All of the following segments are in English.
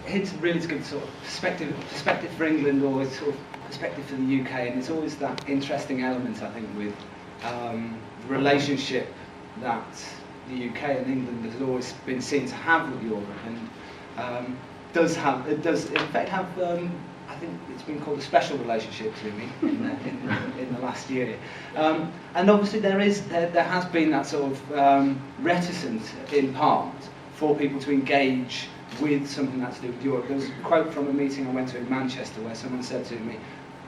It's really good sort of perspective for England, or sort of perspective for the UK, and it's always that interesting element, I think, with the relationship that the UK and England has always been seen to have with Europe, and does in fact have I think it's been called a special relationship to me in the last year, and obviously there has been that sort of reticence in part for people to engage with something that's to do with Europe. There was a quote from a meeting I went to in Manchester where someone said to me,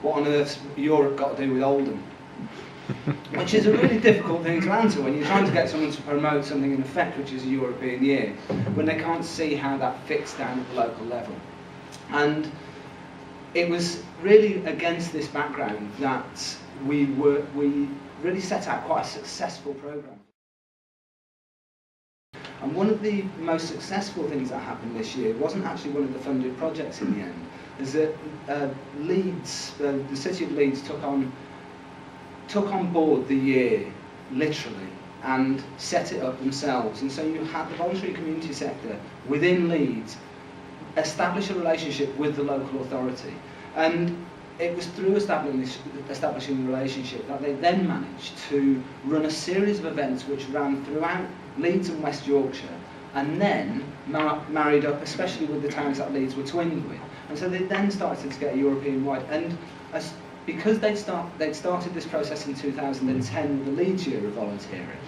"What on earth's Europe got to do with Oldham?" Which is a really difficult thing to answer when you're trying to get someone to promote something in effect, which is a European year, when they can't see how that fits down at the local level. And it was really against this background that we really set out quite a successful programme. And one of the most successful things that happened this year wasn't actually one of the funded projects in the end, is that Leeds, the city of Leeds took on board the year, literally, and set it up themselves. And so you had the voluntary community sector within Leeds establish a relationship with the local authority. And it was through establishing the relationship that they then managed to run a series of events which ran throughout Leeds and West Yorkshire, and then married up, especially with the towns that Leeds were twinned with. And so they then started to get European-wide. And because they'd started this process in 2010 with the Leeds year of volunteering,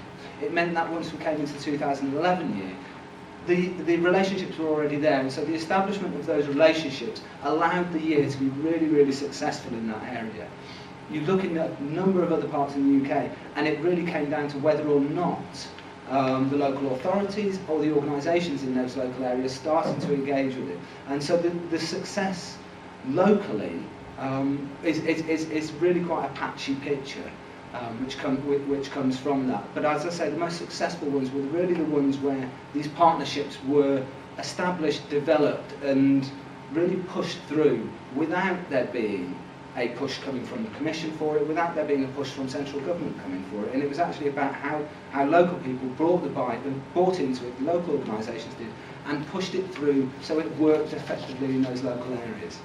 it meant that once we came into the 2011 year, the relationships were already there, and so the establishment of those relationships allowed the year to be really, really successful in that area. You look in a number of other parts in the UK, and it really came down to whether or not the local authorities or the organisations in those local areas started to engage with it. And so the success locally is really quite a patchy picture, which comes from that. But as I say, the most successful ones were really the ones where these partnerships were established, developed, and really pushed through without there being a push coming from the Commission for it, without there being a push from central government coming for it. And it was actually about how local people bought into it, the local organisations did, and pushed it through so it worked effectively in those local areas.